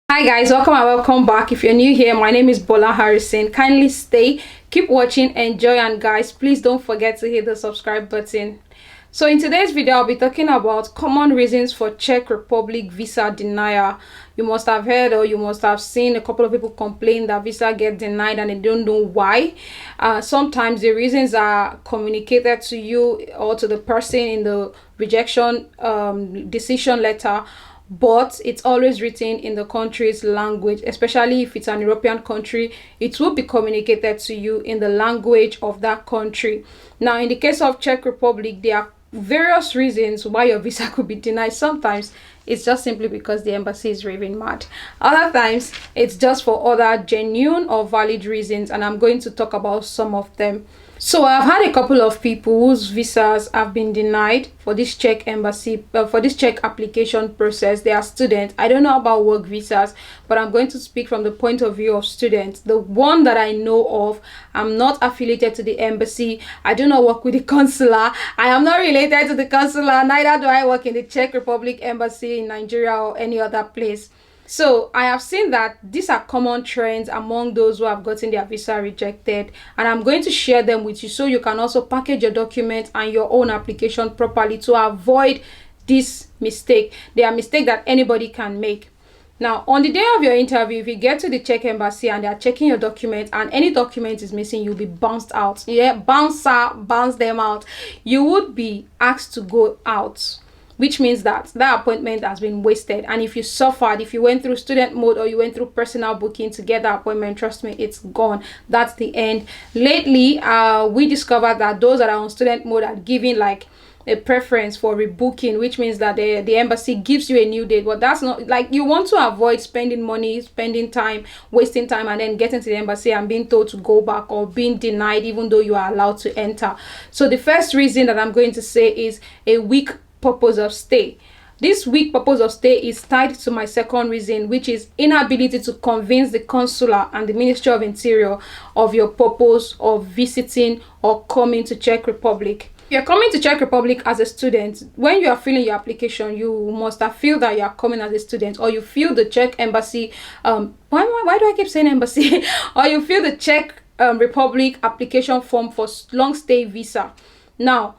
Hi guys, welcome and welcome back. If you're new here, my name is Bola Harrison. Kindly stay, keep watching, enjoy, and guys, please don't forget to hit the subscribe button. So in today's video, I'll be talking about common reasons for Czech Republic visa denial. You must have heard or you must have seen a couple of people complain that visa get denied and they don't know why. Sometimes the reasons are communicated to you or to the person in the rejection decision letter, but it's always written in the country's language. Especially if it's an European country, it will be communicated to you in the language of that country. Now in the case of Czech Republic, there are various reasons why your visa could be denied. Sometimes it's just simply because the embassy is raving mad. Other times it's just for other genuine or valid reasons, and I'm going to talk about some of them. So I've had a couple of people whose visas have been denied for this Czech embassy, for this Czech application process. They are students. I don't know about work visas, but I'm going to speak from the point of view of students. The one that I know of, I'm not affiliated to the embassy. I do not work with the consular. I am not related to the consular. Neither do I work in the Czech Republic embassy in Nigeria or any other place. So I have seen that these are common trends among those who have gotten their visa rejected, and I'm going to share them with you so you can also package your documents and your own application properly to avoid this mistake. They are mistakes that anybody can make. Now, on the day of your interview, if you get to the Czech embassy and they are checking your document and any document is missing, you'll be bounced out. Yeah, bounce them out. You would be asked to go out, which means that that appointment has been wasted. And if you suffered, if you went through student mode or you went through personal booking to get that appointment, trust me, it's gone. That's the end. Lately, we discovered that those that are on student mode are giving like a preference for rebooking, which means that the embassy gives you a new date. But that's not, like, you want to avoid spending money, spending time, wasting time, and then getting to the embassy and being told to go back or being denied even though you are allowed to enter. So the first reason that I'm going to say is a weak purpose of stay. This weak purpose of stay is tied to my second reason, which is inability to convince the consular and the Ministry of Interior of your purpose of visiting or coming to Czech Republic. If you're coming to Czech Republic as a student, when you are filling your application, you must have feel that you are coming as a student, or you feel the Czech embassy, why do I keep saying embassy? Or you feel the Czech Republic application form for long stay visa. Now,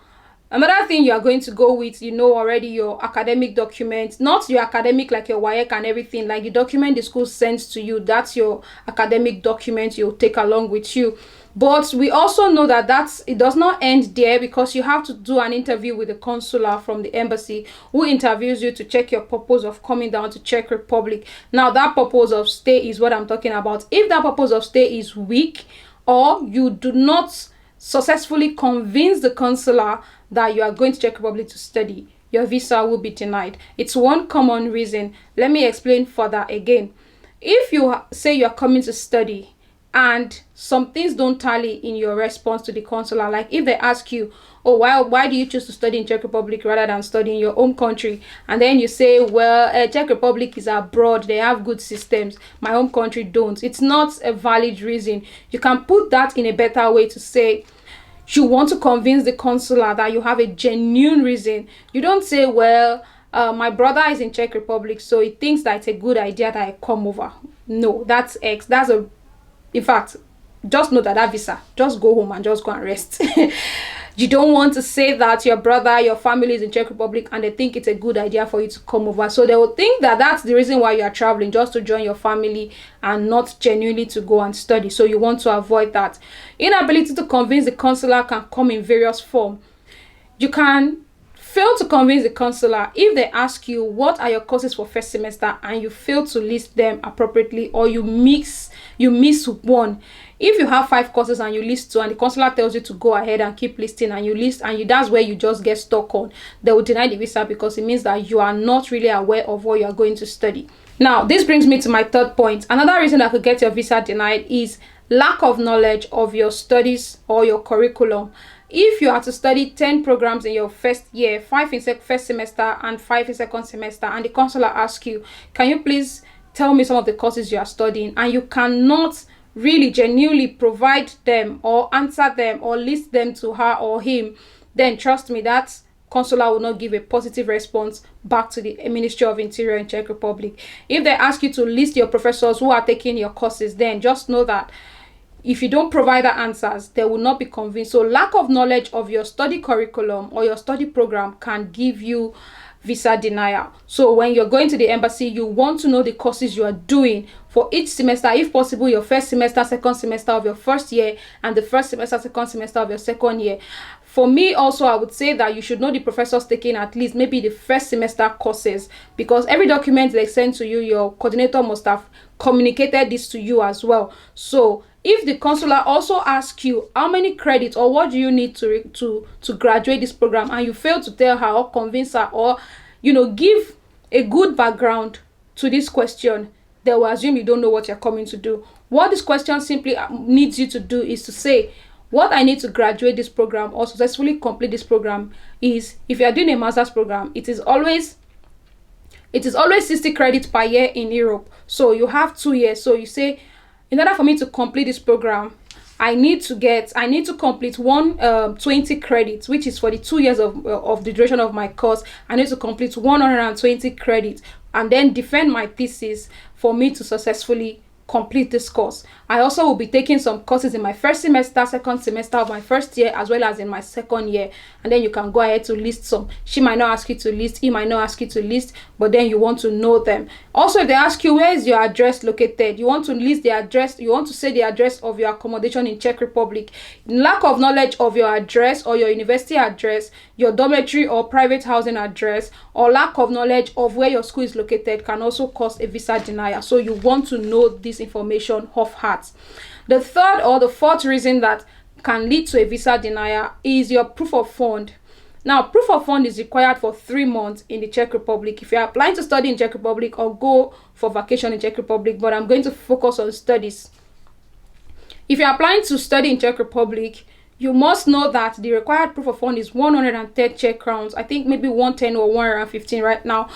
another thing you are going to go with, you know already, your academic documents. Not your academic like your WAEC and everything, like the document the school sends to you. That's your academic document you'll take along with you. But we also know that it does not end there, because you have to do an interview with the consular from the embassy, who interviews you to check your purpose of coming down to Czech Republic. Now that purpose of stay is what I'm talking about. If that purpose of stay is weak, or you do not successfully convince the consular that you are going to Czech Republic to study, your visa will be denied. It's one common reason. Let me explain further again. If you say you are coming to study and some things don't tally in your response to the consular, like if they ask you, oh, why do you choose to study in Czech Republic rather than studying in your home country, and then you say, well, Czech Republic is abroad, they have good systems, my home country don't, it's not a valid reason. You can put that in a better way to say you want to convince the consular that you have a genuine reason. You don't say, well, my brother is in Czech Republic, so he thinks that it's a good idea that I come over. No, that's X. In fact, just know that visa, just go home and just go and rest. You don't want to say that your brother, your family is in Czech Republic and they think it's a good idea for you to come over. So they will think that that's the reason why you are traveling, just to join your family and not genuinely to go and study. So you want to avoid that. Inability to convince the consular can come in various forms. You can fail to convince the consular if they ask you what are your courses for first semester and you fail to list them appropriately, or you miss one. If you have 5 courses and you list 2 and the consular tells you to go ahead and keep listing, and you list and that's where you just get stuck on, they will deny the visa, because it means that you are not really aware of what you are going to study. Now this brings me to my third point. Another reason that could get your visa denied is lack of knowledge of your studies or your curriculum. If you are to study 10 programs in your first year, 5 in first semester and 5 in second semester, and the consular asks you, can you please tell me some of the courses you are studying, and you cannot really genuinely provide them or answer them or list them to her or him, then trust me, that's consular will not give a positive response back to the Ministry of Interior in Czech Republic. If they ask you to list your professors who are taking your courses, then just know that if you don't provide the answers, they will not be convinced. So lack of knowledge of your study curriculum or your study program can give you visa denial. So when you're going to the embassy, you want to know the courses you are doing for each semester, if possible your first semester, second semester of your first year, and the first semester, second semester of your second year. For me also, I would say that you should know the professors taking at least maybe the first semester courses, because every document they send to you, your coordinator must have communicated this to you as well. So if the consular also asks you how many credits or what do you need to graduate this program, and you fail to tell her or convince her or give a good background to this question, they will assume you don't know what you're coming to do. What this question simply needs you to do is to say, what I need to graduate this program or successfully complete this program is, if you are doing a master's program, it is always 60 credits per year in Europe. So you have 2 years. So you say, in order for me to complete this program, I need to complete 20 credits, which is for the 2 years of the duration of my course. I need to complete 120 credits and then defend my thesis for me to successfully complete this course. I also will be taking some courses in my first semester, second semester of my first year, as well as in my second year. And then you can go ahead to list some. She might not ask you to list, he might not ask you to list, but then you want to know them. Also, if they ask you where is your address located, you want to list the address, you want to say the address of your accommodation in Czech Republic. Lack of knowledge of your address or your university address, your dormitory or private housing address, or lack of knowledge of where your school is located can also cause a visa denial. So you want to know this information off heart. The third or the fourth reason that can lead to a visa denial is your proof of fund. Now, proof of fund is required for 3 months in the Czech Republic if you're applying to study in Czech Republic or go for vacation in Czech Republic, but I'm going to focus on studies. If you're applying to study in Czech Republic, you must know that the required proof of fund is 110 Czech crowns. I think maybe 110 or 115 right now.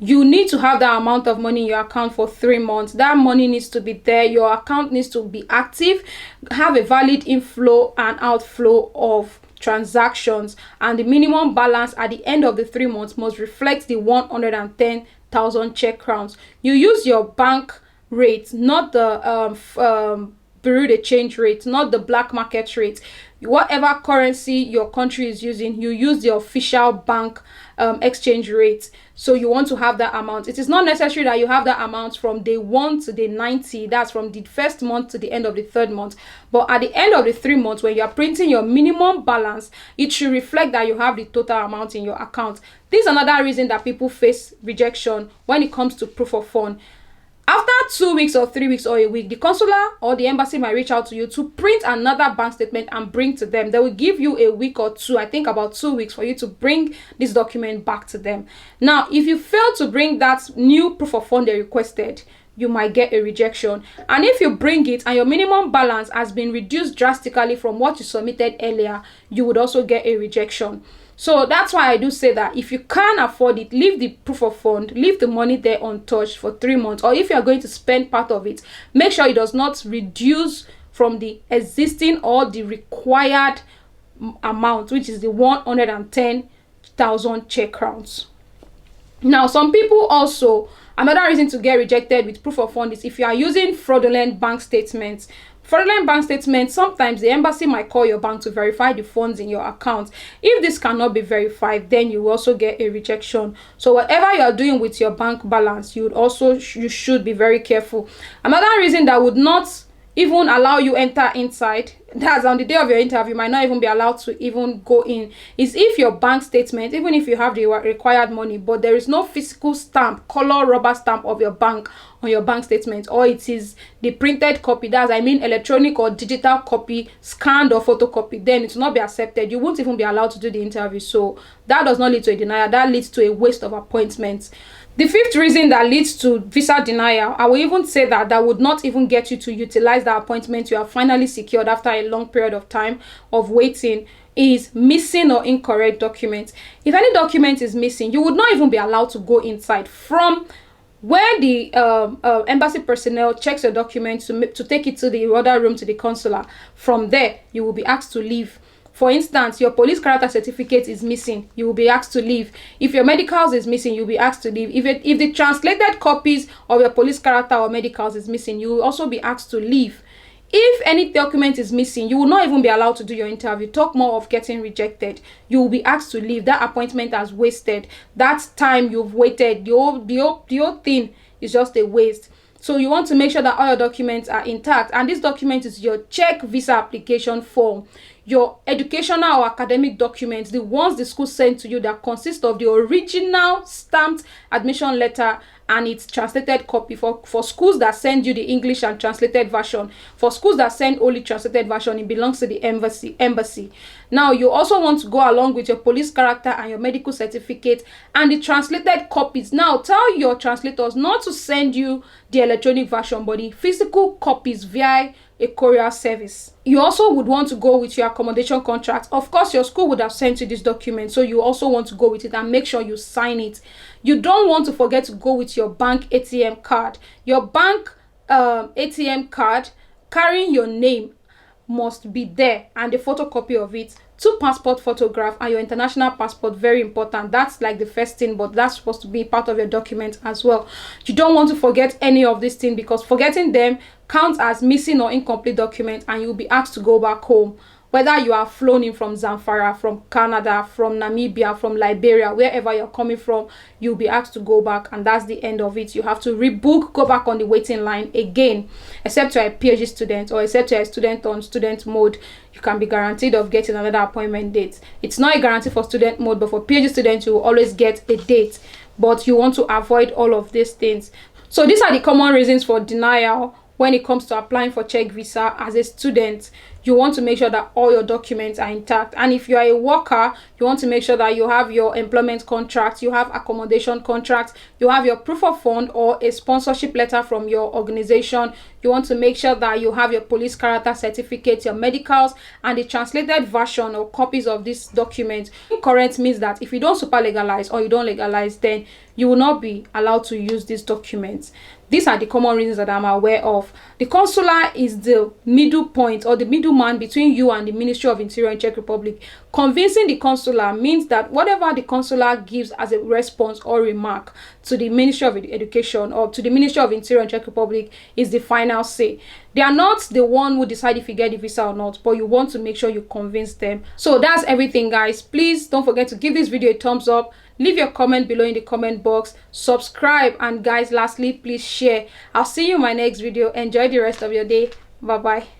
You need to have that amount of money in your account for 3 months. That money needs to be there. Your account needs to be active, have a valid inflow and outflow of transactions, and the minimum balance at the end of the 3 months must reflect the 110,000 Czech crowns. You use your bank rate, not the Bureau de change rate, not the black market rate. Whatever currency your country is using, you use the official bank exchange rate. So you want to have that amount. It is not necessary that you have that amount from day 1 to day 90. That's from the first month to the end of the 3rd month. But at the end of the 3 months, when you are printing your minimum balance, it should reflect that you have the total amount in your account. This is another reason that people face rejection when it comes to proof of fund. After 2 weeks or 3 weeks or a week, the consular or the embassy might reach out to you to print another bank statement and bring to them. They will give you a week or two, I think about 2 weeks, for you to bring this document back to them. Now, if you fail to bring that new proof of fund they requested, you might get a rejection. And if you bring it and your minimum balance has been reduced drastically from what you submitted earlier, you would also get a rejection. So that's why I do say that if you can't afford it, leave the proof of fund, leave the money there untouched for 3 months. Or if you are going to spend part of it, make sure it does not reduce from the existing or the required amount, which is the 110,000 Czech crowns. Now, some people also, another reason to get rejected with proof of fund is if you are using fraudulent bank statements. Fraudulent bank statements, sometimes the embassy might call your bank to verify the funds in your account. If this cannot be verified, then you also get a rejection. So whatever you are doing with your bank balance, you should be very careful. Another reason that would not even allow you enter inside, that's on the day of your interview, you might not even be allowed to even go in, is if your bank statement, even if you have the required money, but there is no physical stamp, color rubber stamp of your bank on your bank statement, or it is the printed copy, that's electronic or digital copy, scanned or photocopy, then it will not be accepted. You won't even be allowed to do the interview. So that does not lead to a denial, that leads to a waste of appointments. The fifth reason that leads to visa denial, I will even say that would not even get you to utilize the appointment you have finally secured after a long period of time of waiting, is missing or incorrect documents. If any document is missing, you would not even be allowed to go inside. From where the embassy personnel checks your documents to take it to the other room, to the consular, from there you will be asked to leave. For instance, your police character certificate is missing, you will be asked to leave. If your medicals is missing, you'll be asked to leave. If the translated copies of your police character or medicals is missing, you will also be asked to leave. If any document is missing, you will not even be allowed to do your interview. Talk more of getting rejected. You will be asked to leave. That appointment has wasted. That time you've waited, the whole thing is just a waste. So you want to make sure that all your documents are intact. And this document is your Czech visa application form, your educational or academic documents, the ones the school sent to you, that consist of the original stamped admission letter and its translated copy. For schools that send you the English and translated version, for schools that send only translated version, it belongs to the embassy. Now you also want to go along with your police character and your medical certificate and the translated copies. Now tell your translators not to send you the electronic version but the physical copies via a courier service. You also would want to go with your accommodation contract. Of course, your school would have sent you this document, so you also want to go with it and make sure you sign it. You don't want to forget to go with your bank ATM card. Your bank ATM card carrying your name must be there, and the photocopy of it, 2 passport photographs, and your international passport. Very important. That's like the first thing, but that's supposed to be part of your document as well. You don't want to forget any of these things, because forgetting them counts as missing or incomplete document, and you'll be asked to go back home. Whether you are flown in from Zamfara, from Canada, from Namibia, from Liberia, wherever you're coming from, you'll be asked to go back, and that's the end of it. You have to rebook, go back on the waiting line again. Except you're a PhD student, or except you're a student on student mode, you can be guaranteed of getting another appointment date. It's not a guarantee for student mode, but for PhD students, you will always get a date. But you want to avoid all of these things. So these are the common reasons for denial when it comes to applying for Czech visa as a student. You want to make sure that all your documents are intact. And if you are a worker, you want to make sure that you have your employment contract, you have accommodation contract, you have your proof of fund or a sponsorship letter from your organization. You want to make sure that you have your police character certificate, your medicals, and the translated version or copies of this document. Current means that if you don't super legalize or you don't legalize, then you will not be allowed to use these documents. These are the common reasons that I'm aware of. The consular is the middle point or the middleman between you and the Ministry of Interior in Czech Republic. Convincing the consular means that whatever the consular gives as a response or remark to the Ministry of Education or to the Ministry of Interior in Czech Republic is the final say. They are not the one who decide if you get the visa or not, but you want to make sure you convince them. So that's everything, guys. Please don't forget to give this video a thumbs up. Leave your comment below in the comment box. Subscribe, and guys, lastly, please share. I'll see you in my next video. Enjoy the rest of your day. Bye bye.